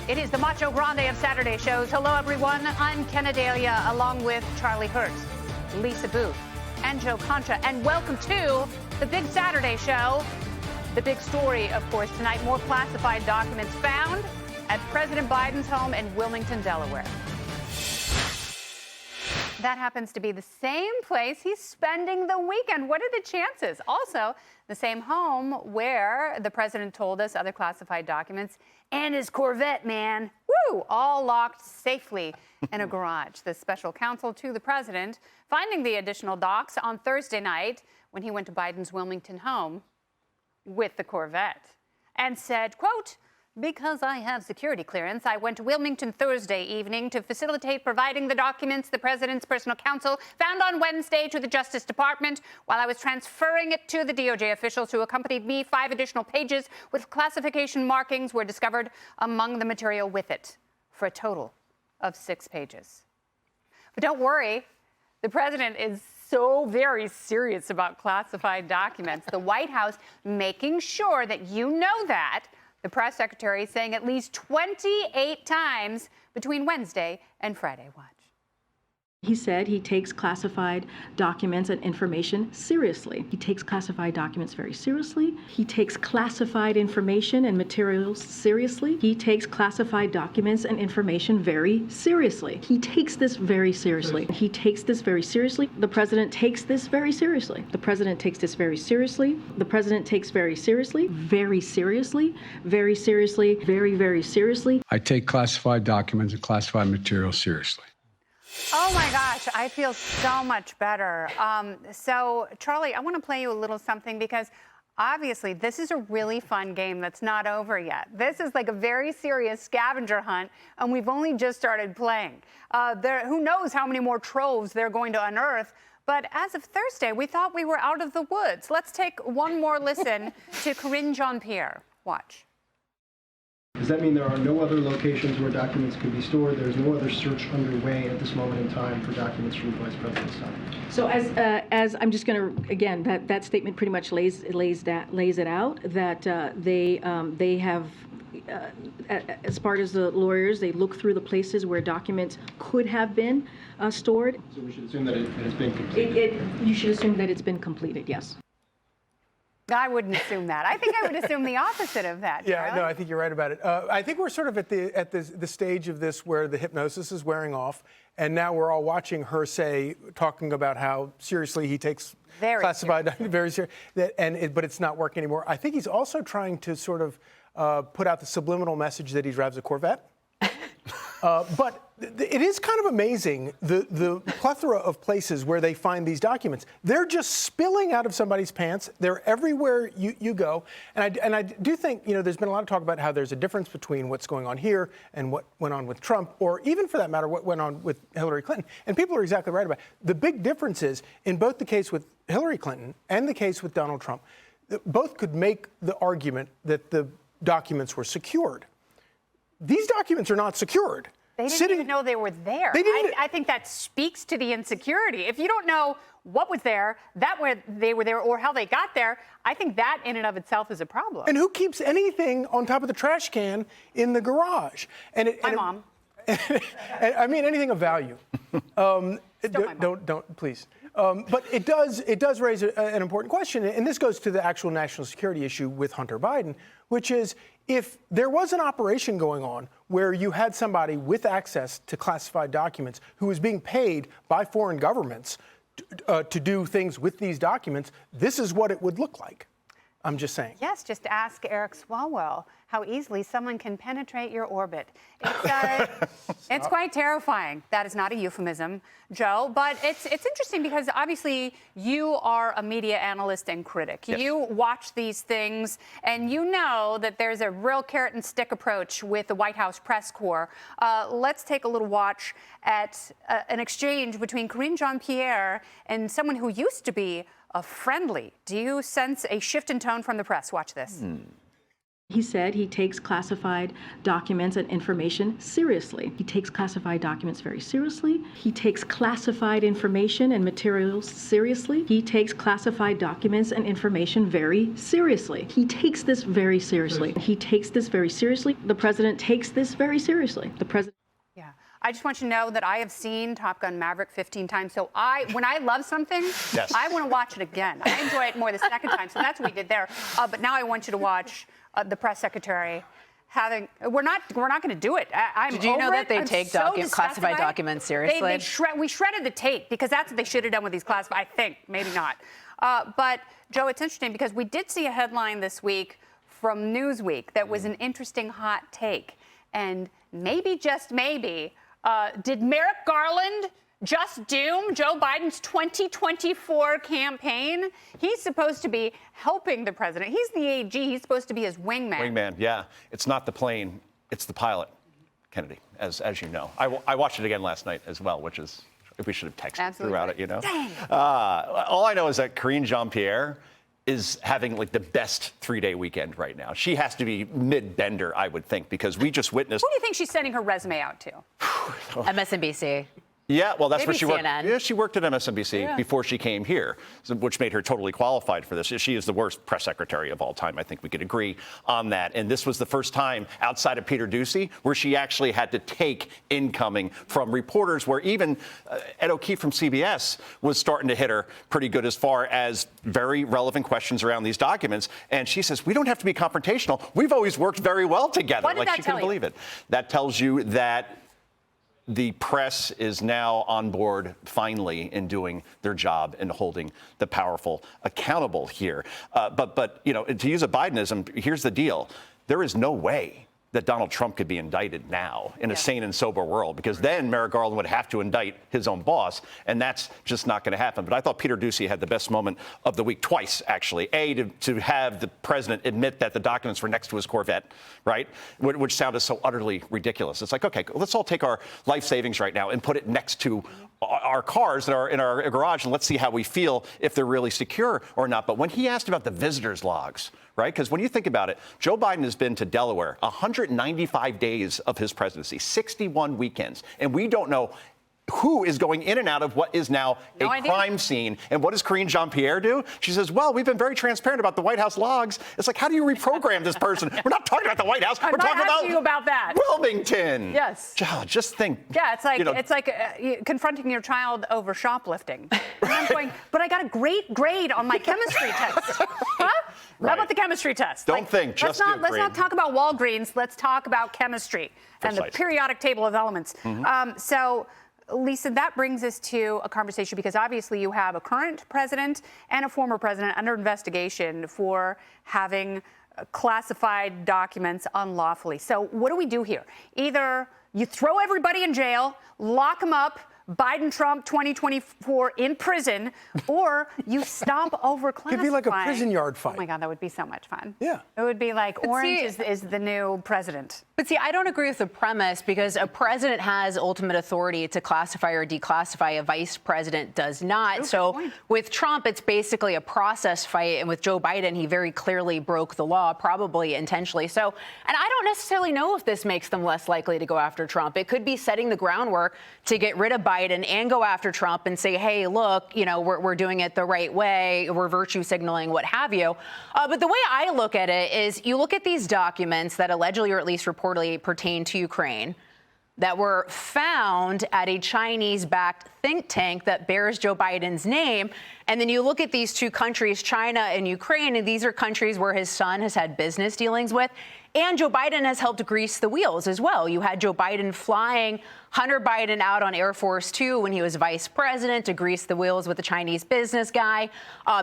It is the Macho Grande of Saturday shows. Hello, everyone. I'm Kenna Delia, along with Charlie Hurst, Lisa Booth, and Joe Concha. And welcome to the Big Saturday show. The big story, of course, tonight, more classified documents found at President Biden's home in Wilmington, Delaware. That happens to be the same place he's spending the weekend. What are the chances? Also, the same home where the president told us other classified documents and his Corvette, man, woo, all locked safely in a garage. The special counsel to the president finding the additional docs on Thursday night when he went to Biden's Wilmington home with the Corvette and said, quote, "Because I have security clearance, I went to Wilmington Thursday evening to facilitate providing the documents the president's personal counsel found on Wednesday to the Justice Department. While I was transferring it to the DOJ officials who accompanied me, 5 additional pages with classification markings were discovered among the material with it, for a total of 6 pages. But don't worry, the president is so very serious about classified documents. The White House making sure that you know that. The press secretary saying at least 28 times between Wednesday and Friday. Watch. He said he takes classified documents and information seriously. He takes classified documents very seriously. He takes classified information and materials seriously. He takes classified documents and information very seriously. He takes this very seriously. He takes this very seriously. The president takes this very seriously. The president takes this very seriously. The president takes very seriously, very seriously, very seriously, very, very seriously. I take classified documents and classified materials seriously. Oh my gosh, I feel so much better. So, Charlie, I want to play you a little something because obviously this is a really fun game that's not over yet. This is like a very serious scavenger hunt, and we've only just started playing. Who knows how many more troves they're going to unearth. But as of Thursday, we thought we were out of the woods. Let's take one more listen to Karine Jean-Pierre. Watch. Does that mean there are no other locations where documents could be stored? There's no other search underway at this moment in time for documents from the Vice President's time? So as I'm just going to, again, that statement pretty much lays it out, that they have, as part of the lawyers, they look through the places where documents could have been stored. So we should assume that it has been completed? You should assume that it's been completed, yes. I wouldn't assume that. I think I would assume the opposite of that. Yeah, Charlie. no, I think you're right about it. I think we're sort of at the stage of this where the hypnosis is wearing off, and now we're all watching her talking about how seriously he takes classified, very serious, but it's not working anymore. I think he's also trying to sort of put out the subliminal message that he drives a Corvette. But it is kind of amazing, the plethora of places where they find these documents. They're just spilling out of somebody's pants. They're everywhere you go. And I do think, there's been a lot of talk about how there's a difference between what's going on here and what went on with Trump, or even for that matter, what went on with Hillary Clinton. And people are exactly right about it. The big difference is, in both the case with Hillary Clinton and the case with Donald Trump, both could make the argument that the documents were secured. These documents are not secured. They didn't even know they were there. I think that speaks to the insecurity. If you don't know what was there, they were there, or how they got there, I think that in and of itself is a problem. And who keeps anything on top of the trash can in the garage? My mom. I mean, anything of value. Don't please. But it does raise an important question, and this goes to the actual national security issue with Hunter Biden, which is, if there was an operation going on where you had somebody with access to classified documents who was being paid by foreign governments to do things with these documents, this is what it would look like. I'm just saying. Yes, just ask Eric Swalwell how easily someone can penetrate your orbit. It's quite terrifying. That is not a euphemism, Joe, but it's interesting because obviously you are a media analyst and critic. Yes. You watch these things and you know that there's a real carrot and stick approach with the White House press corps. Let's take a little watch at an exchange between Karine Jean-Pierre and someone who used to be friendly. Do you sense a shift in tone from the press? Watch this. He said he takes classified documents and information seriously. He takes classified documents very seriously. He takes classified information and materials seriously. He takes classified documents and information very seriously. He takes this very seriously. He takes this very seriously. The president takes this very seriously. The president. Yeah. I just want you to know that I have seen Top Gun Maverick 15 times. So when I love something, Yes. I want to watch it again. I enjoy it more the second time. So that's what we did there. But now I want you to watch the press secretary having. We're not going to do it. I'm Did you know over that it. they I'm take so disgusted classified by it. documents seriously? We shredded the tape because that's what they should have done with these classified. I think maybe not. But Joe, it's interesting because we did see a headline this week from Newsweek that was an interesting hot take, and maybe just maybe did Merrick Garland just doom Joe Biden's 2024 campaign? He's supposed to be helping the president. He's the AG. He's supposed to be his wingman. Wingman, yeah. It's not the plane, it's the pilot, Kennedy, as you know. I watched it again last night as well, which is, we should have texted Absolutely. throughout it, you know. Dang. All I know is that Karine Jean-Pierre is having like the best 3-day weekend right now. She has to be mid-bender, I would think, because we just witnessed. Who do you think she's sending her resume out to? MSNBC. Yeah, well, that's where Maybe she worked. CNN. Yeah, she worked at MSNBC before she came here, which made her totally qualified for this. She is the worst press secretary of all time. I think we could agree on that. And this was the first time outside of Peter Doocy where she actually had to take incoming from reporters, where even Ed O'Keefe from CBS was starting to hit her pretty good as far as very relevant questions around these documents. And she says, we don't have to be confrontational. We've always worked very well together. What did Like that she tell couldn't you? believe it. That tells you that the press is now on board finally in doing their job and holding the powerful accountable here. But you know, to use a Bidenism, here's the deal. There is no way that Donald Trump could be indicted now in a sane and sober world, because then Merrick Garland would have to indict his own boss, and that's just not going to happen. But I thought Peter Doocy had the best moment of the week twice, actually. To have the president admit that the documents were next to his Corvette, right, which sounded so utterly ridiculous. It's like, okay, let's all take our life savings right now and put it next to our cars that are in our garage, and let's see how we feel if they're really secure or not. But when he asked about the visitors logs, right? Because when you think about it, Joe Biden has been to Delaware 195 days of his presidency, 61 weekends, and we don't know who is going in and out of what is now No a idea. crime scene. And what does Karine Jean-Pierre do? She says, well, we've been very transparent about the White House logs. It's like, how do you reprogram this person? We're not talking about the White House. I'm We're not talking asking you about that. Wilmington. Yes. Just think. Yeah, it's like you know, confronting your child over shoplifting. And I'm going, but I got a great grade on my chemistry test. Huh? Right. How about the chemistry test? Don't think, just do let's grade. not talk about Walgreens. Let's talk about chemistry and the Precisely. periodic table of elements. So, Lisa, that brings us to a conversation, because obviously you have a current president and a former president under investigation for having classified documents unlawfully. So what do we do here? Either you throw everybody in jail, lock them up, Biden, Trump, 2024 in prison, or you stomp over classifying. Could be like a prison yard fight. Oh my God, that would be so much fun. Yeah. It would be like Orange see- is the new president. But see, I don't agree with the premise, because a president has ultimate authority to classify or declassify. A vice president does not. So point. with Trump, it's basically a process fight. And with Joe Biden, he very clearly broke the law, probably intentionally. So, and I don't necessarily know if this makes them less likely to go after Trump. It could be setting the groundwork to get rid of Biden and go after Trump and say, hey, look, you know, we're doing it the right way. We're virtue signaling, what have you. But the way I look at it is, you look at these documents that allegedly, or at least reportedly, pertain to Ukraine, that were found at a Chinese-backed think tank that bears Joe Biden's name. And then you look at these two countries, China and Ukraine, and these are countries where his son has had business dealings with. And Joe Biden has helped grease the wheels as well. You had Joe Biden flying Hunter Biden out on Air Force Two when he was vice president to grease the wheels with a Chinese business guy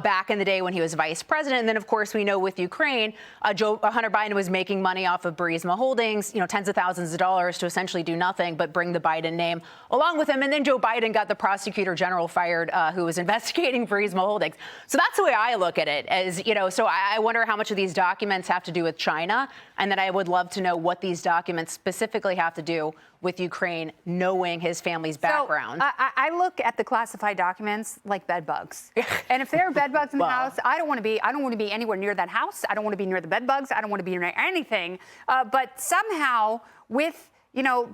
back in the day when he was vice president. And then, of course, we know with Ukraine, Hunter Biden was making money off of Burisma Holdings, you know, tens of thousands of dollars to essentially do nothing but bring the Biden name along with him. And then Joe Biden got the prosecutor general fired who was investigating Burisma Holdings. So that's the way I look at it, as, you know, so I wonder how much of these documents have to do with China and that I would love to know what these documents specifically have to do with Ukraine, knowing his family's background. So, I look at the classified documents like bed bugs, and if there are bed bugs in the house, I don't want to be anywhere near that house. I don't want to be near the bed bugs. I don't want to be near anything. But somehow, with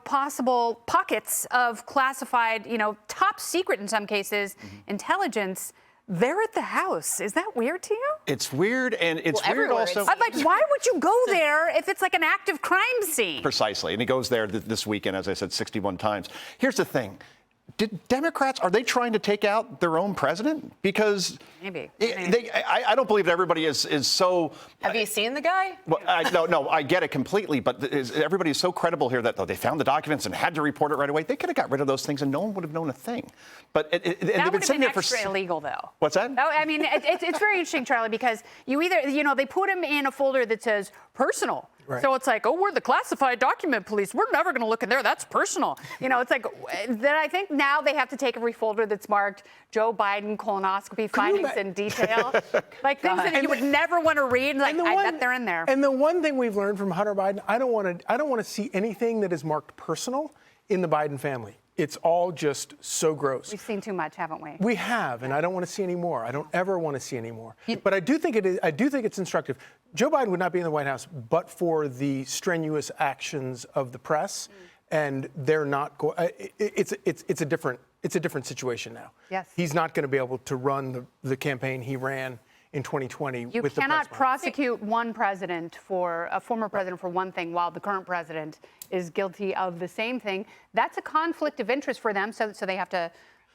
possible pockets of classified, top secret in some cases, intelligence, they're at the house. Is that weird to you? It's weird, and it's weird also. I'm like, why would you go there if it's like an active crime scene? Precisely, and he goes there this weekend, as I said, 61 times. Here's the thing. Did Democrats, are they trying to take out their own president? Because maybe. I don't believe that everybody is so. Have you seen the guy? Well, no, I get it completely, but everybody is so credible here that they found the documents and had to report it right away. They could have got rid of those things and no one would have known a thing. But that would have been extra illegal, though. What's that? No, I mean, it's very interesting, Charlie, because you either, they put him in a folder that says personal. Right. So it's like, oh, we're the classified document police. We're never going to look in there. That's personal. It's like, then I think now they have to take every folder that's marked Joe Biden colonoscopy findings in detail. Like things that you would never want to read. Like, I bet they're in there. And the one thing we've learned from Hunter Biden, I don't want to see anything that is marked personal in the Biden family. It's all just so gross. We've seen too much, haven't we? We have, and I don't want to see any more. I don't ever want to see any more. But I do think it's instructive. Joe Biden would not be in the White House but for the strenuous actions of the press, and they're not going. It's a different situation now. Yes. He's not going to be able to run the campaign he ran in 2020 with the press. You cannot prosecute one president for a former president for one thing while the current president is guilty of the same thing. That's a conflict of interest for them, so they have to.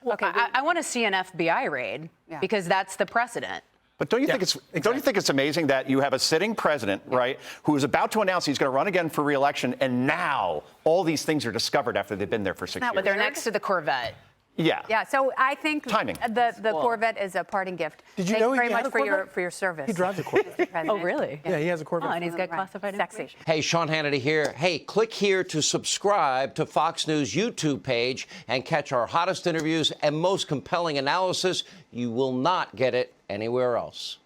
Okay, I want to see an FBI raid because that's the precedent. But don't you think it's amazing that you have a sitting president, right, who is about to announce he's going to run again for re-election, and now all these things are discovered after they've been there for 6 years? But they're next to the Corvette. Yeah. Yeah. So I think timing. The Corvette is a parting gift. Did you know he very had much a Corvette? for your service. He drives a Corvette. Oh, really? Yeah, he has a Corvette. Oh, and he's got classified Sexy. information. Hey, Sean Hannity here. Hey, click here to subscribe to Fox News YouTube page and catch our hottest interviews and most compelling analysis. You will not get it anywhere else.